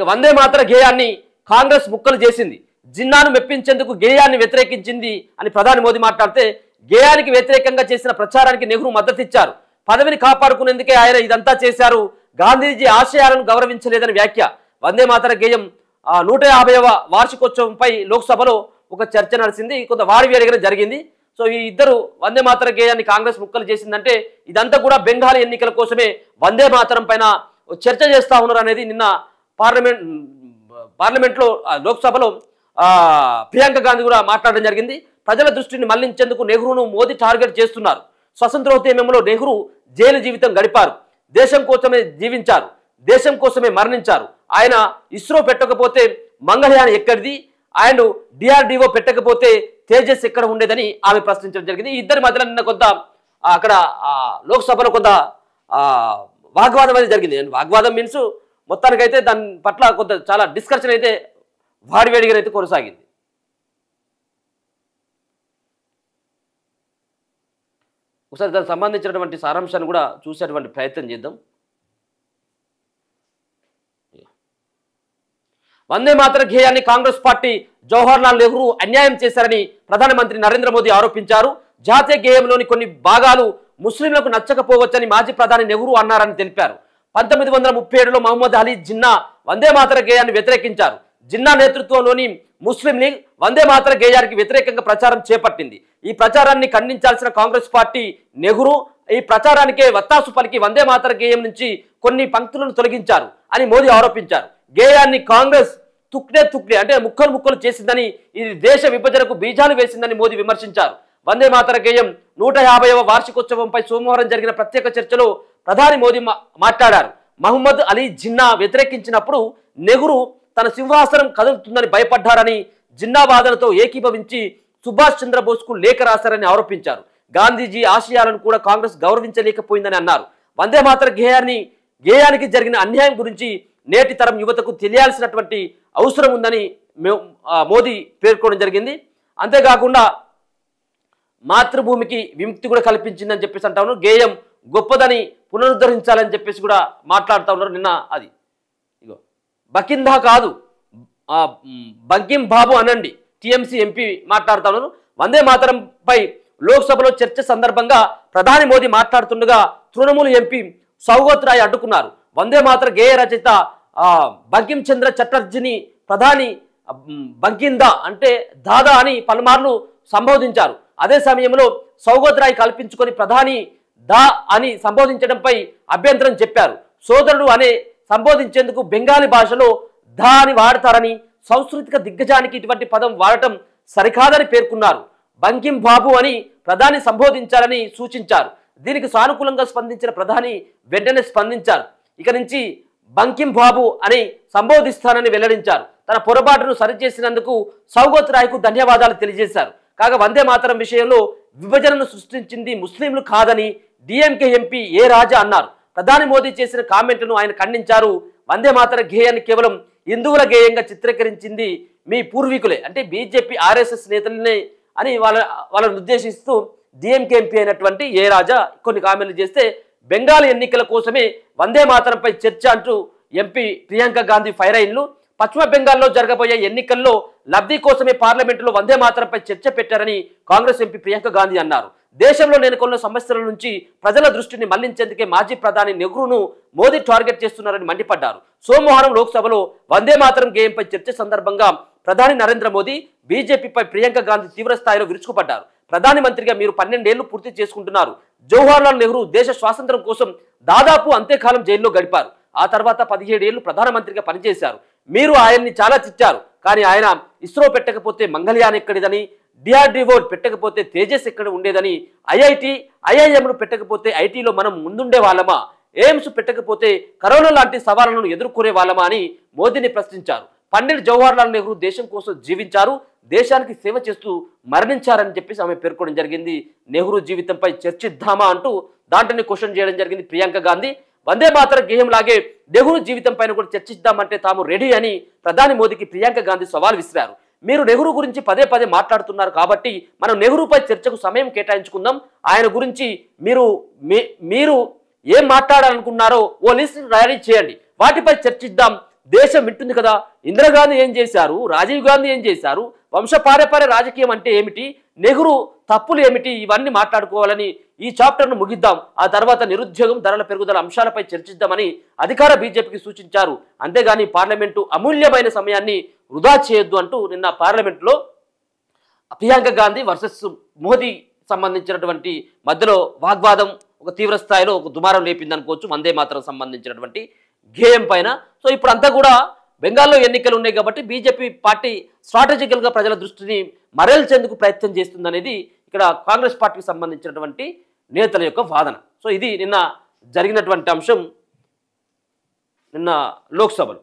వందే మాతర గేయాన్ని కాంగ్రెస్ ముక్కలు చేసింది, జిన్నాను మెప్పించేందుకు గేయాన్ని వ్యతిరేకించింది అని ప్రధాని మోదీ మాట్లాడితే, గేయానికి వ్యతిరేకంగా చేసిన ప్రచారానికి నెహ్రూ మద్దతు ఇచ్చారు. పదవిని కాపాడుకునేందుకే ఆయన ఇదంతా చేశారు, గాంధీజీ ఆశయాలను గౌరవించలేదని వ్యాఖ్య. వందే మాతర గేయం 150వ వార్షికోత్సవంపై లోక్సభలో ఒక చర్చ నడిచింది, కొంత వాడివేడిగా జరిగింది. సో ఈ ఇద్దరు వందే మాతర గేయాన్ని కాంగ్రెస్ ముక్కలు చేసిందంటే ఇదంతా కూడా బెంగాల్ ఎన్నికల కోసమే వందే మాతరం పైన చర్చ చేస్తా ఉన్నారు అనేది నిన్న పార్లమెంట్లో లోక్సభలో ప్రియాంక గాంధీ కూడా మాట్లాడడం జరిగింది. ప్రజల దృష్టిని మళ్లించేందుకు నెహ్రూను మోదీ టార్గెట్ చేస్తున్నారు. స్వతంత్రోద్యమంలో నెహ్రూ జైలు జీవితం గడిపారు, దేశం కోసమే జీవించారు, దేశం కోసమే మరణించారు. ఆయన ఇస్రో పెట్టకపోతే మంగళయాన్ ఎక్కడిది, ఆయన డిఆర్డిఓ పెట్టకపోతే తేజస్ ఎక్కడ ఉండేదని ఆమె ప్రశ్నించడం జరిగింది. ఈ ఇద్దరి మధ్యలో నిన్న కొంత అక్కడ లోక్సభలో కొంత వాగ్వాదం అనేది జరిగింది. వాగ్వాదం మీన్స్ మొత్తానికైతే దాని పట్ల కొంత చాలా డిస్కషన్ అయితే వాడివేడిగా అయితే కొనసాగింది. ఒకసారి దానికి సంబంధించినటువంటి సారాంశాన్ని కూడా చూసేటువంటి ప్రయత్నం చేద్దాం. వందే మాతర గేయాన్ని కాంగ్రెస్ పార్టీ జవహర్లాల్ నెహ్రూ అన్యాయం చేశారని ప్రధానమంత్రి నరేంద్ర మోదీ ఆరోపించారు. జాతీయ గేయంలోని కొన్ని భాగాలు ముస్లింలకు నచ్చకపోవచ్చని మాజీ ప్రధాని నెహ్రూ అన్నారని తెలిపారు. 1937లో మహమ్మద్ అలీ జిన్నా వందే మాతర గేయాన్ని వ్యతిరేకించారు. జిన్నా నేతృత్వంలోని ముస్లిం లీగ్ వందే మాతర గేయానికి వ్యతిరేకంగా ప్రచారం చేపట్టింది. ఈ ప్రచారాన్ని ఖండించాల్సిన కాంగ్రెస్ పార్టీ నెహ్రూ ఈ ప్రచారానికే వత్తాసు పలికి వందే మాతర గేయం నుంచి కొన్ని పంక్తులను తొలగించారు అని మోదీ ఆరోపించారు. గేయాన్ని కాంగ్రెస్ తుక్డే అంటే ముక్కలు చేసిందని, ఇది దేశ విభజనకు బీజాలు వేసిందని మోదీ విమర్శించారు. వందే మాతర గేయం 150వ వార్షికోత్సవంపై సోమవారం జరిగిన ప్రత్యేక చర్చలో ప్రధాని మోదీ మాట్లాడారు. మహమ్మద్ అలీ జిన్నా వ్యతిరేకించినప్పుడు నెహ్రూ తన సింహాసనం కదులుతుందని భయపడ్డారని, జిన్నా వాదనతో ఏకీభవించి సుభాష్ చంద్రబోస్కు లేఖ రాశారని ఆరోపించారు. గాంధీజీ ఆశయాలను కూడా కాంగ్రెస్ గౌరవించలేకపోయిందని అన్నారు. వందే మాతర గేయానికి జరిగిన అన్యాయం గురించి నేటి తరం యువతకు తెలియాల్సినటువంటి అవసరం ఉందని మోదీ పేర్కొనడం జరిగింది. అంతేకాకుండా మాతృభూమికి విముక్తి కూడా కల్పించిందని చెప్పేసి అంటా ఉన్నారు. గేయం గొప్పదని పునరుద్ధరించాలని చెప్పేసి కూడా మాట్లాడుతూ ఉన్నారు. నిన్న అది ఇగో బకిందా కాదు బంకిం బాబు అనండి టీఎంసీ ఎంపీ మాట్లాడుతూ ఉన్నారు. వందే మాతరంపై లోక్సభలో చర్చ సందర్భంగా ప్రధాని మోదీ మాట్లాడుతుండగా తృణమూల్ ఎంపీ సౌగత్ రాయ్ అడ్డుకున్నారు. వందే మాతర గేయ రచయిత బంకిం చంద్ర చటర్జీని ప్రధాని బంకిందా అంటే దాదా అని పలుమార్లు సంబోధించారు. అదే సమయంలో సౌగత్ రాయ్ కల్పించుకొని ప్రధాని దా అని సంబోధించడంపై అభ్యంతరం చెప్పారు. సోదరుడు అనే సంబోధించేందుకు బెంగాలీ భాషలో దా అని వాడతారని, సాంస్కృతిక దిగ్గజానికి ఇటువంటి పదం వాడటం సరికాదని పేర్కొన్నారు. బంకిం బాబు అని ప్రధాని సంబోధించాలని సూచించారు. దీనికి సానుకూలంగా స్పందించిన ప్రధాని వెంటనే స్పందించారు. ఇక నుంచి బంకిం బాబు అని సంబోధిస్తానని వెల్లడించారు. తన పొరపాటును సరిచేసినందుకు సౌగత్ రాయ్కు ధన్యవాదాలు తెలియజేశారు. కాగా వందే మాతరం విషయంలో విభజనను సృష్టించింది ముస్లింలు కాదని డిఎంకే ఎంపీ ఏ రాజా అన్నారు. ప్రధాని మోదీ చేసిన కామెంట్ను ఆయన ఖండించారు. వందే మాతర గేయాన్ని కేవలం హిందువుల గేయంగా చిత్రీకరించింది మీ పూర్వీకులే అంటే బీజేపీ ఆర్ఎస్ఎస్ నేతలనే అని వాళ్ళని ఉద్దేశిస్తూ డిఎంకే ఎంపీ అయినటువంటి ఏ రాజా కొన్ని కామెంట్లు చేస్తే, బెంగాల్ ఎన్నికల కోసమే వందే మాతరంపై చర్చ అంటూ ఎంపీ ప్రియాంక గాంధీ ఫైర్ అయిన్లు. పశ్చిమ బెంగాల్లో జరగబోయే ఎన్నికల్లో లబ్ధి కోసమే పార్లమెంటులో వందే మాతరంపై చర్చ పెట్టారని కాంగ్రెస్ ఎంపీ ప్రియాంక గాంధీ అన్నారు. దేశంలో నెలకొన్న సమస్యల నుంచి ప్రజల దృష్టిని మళ్లించేందుకే మాజీ ప్రధాని నెహ్రూను మోదీ టార్గెట్ చేస్తున్నారని మండిపడ్డారు. సోమవారం లోక్సభలో వందే మాతరం గేయంపై చర్చ సందర్భంగా ప్రధాని నరేంద్ర మోదీ బీజేపీపై ప్రియాంక గాంధీ తీవ్ర స్థాయిలో విరుచుకుపడ్డారు. ప్రధాని మంత్రిగా మీరు 12 ఏళ్లు పూర్తి చేసుకుంటున్నారు. జవహర్లాల్ నెహ్రూ దేశ స్వాతంత్ర్యం కోసం దాదాపు అంతేకాలం జైల్లో గడిపారు. ఆ తర్వాత 17 ఏళ్లు ప్రధానమంత్రిగా పనిచేశారు. మీరు ఆయన్ని చాలా తిట్టారు. కానీ ఆయన ఇస్రో పెట్టకపోతే మంగళయాన్ ఎక్కడిదని, డిఆర్డిఓ పెట్టకపోతే తేజస్ ఎక్కడ ఉండేదని, ఐఐఎంలు పెట్టకపోతే ఐటీలో మనం ముందుండే వాళ్ళమా, ఎయిమ్స్ పెట్టకపోతే కరోనా లాంటి సవాళ్లను ఎదుర్కొనే వాళ్ళమా అని మోదీని ప్రశ్నించారు. పండిట్ జవహర్లాల్ నెహ్రూ దేశం కోసం జీవించారు, దేశానికి సేవ చేస్తూ మరణించారని చెప్పేసి ఆమె పేర్కొనడం జరిగింది. నెహ్రూ జీవితంపై చర్చిద్దామా అంటూ దాంట్లోనే క్వశ్చన్ చేయడం జరిగింది ప్రియాంక గాంధీ. వందే మాతర గేయం లాగే నెహ్రూ జీవితం పైన కూడా చర్చిద్దామంటే తాము రెడీ అని ప్రధాని మోదీకి ప్రియాంక గాంధీ సవాల్ విసిరారు. మీరు నెహ్రూ గురించి పదే మాట్లాడుతున్నారు కాబట్టి మనం నెహ్రూపై చర్చకు సమయం కేటాయించుకుందాం. ఆయన గురించి మీరు ఏం మాట్లాడాలనుకున్నారో ఓ లిస్ట్ రెడీ చేయండి, వాటిపై చర్చిద్దాం. దేశం వింటుంది కదా, ఇందిరాగాంధీ ఏం చేశారు, రాజీవ్ గాంధీ ఏం చేశారు, వంశపారపర్య రాజకీయం అంటే ఏమిటి, నెహ్రూ తప్పులు ఏమిటి, ఇవన్నీ మాట్లాడుకోవాలని ఈ చాప్టర్ను ముగిద్దాం, ఆ తర్వాత నిరుద్యోగం, ధరల పెరుగుదల అంశాలపై చర్చిద్దామని అధికార బీజేపీకి సూచించారు. అంతేగాని పార్లమెంటు అమూల్యమైన సమయాన్ని వృధా చేయొద్దు అంటూ నిన్న పార్లమెంట్లో ప్రియాంక గాంధీ వర్సెస్ మోదీ సంబంధించినటువంటి మధ్యలో వాగ్వాదం ఒక తీవ్ర స్థాయిలో ఒక దుమారం లేపింది అనుకోవచ్చు, వందే మాత్రం సంబంధించినటువంటి గేయం పైన. సో ఇప్పుడు అంతా కూడా బెంగాల్లో ఎన్నికలు ఉన్నాయి కాబట్టి బీజేపీ పార్టీ స్ట్రాటజికల్గా ప్రజల దృష్టిని మరల్చేందుకు ప్రయత్నం చేస్తుందనేది ఇక్కడ కాంగ్రెస్ పార్టీకి సంబంధించినటువంటి నేతల యొక్క వాదన. సో ఇది నిన్న జరిగినటువంటి అంశం నిన్న లోక్సభలో.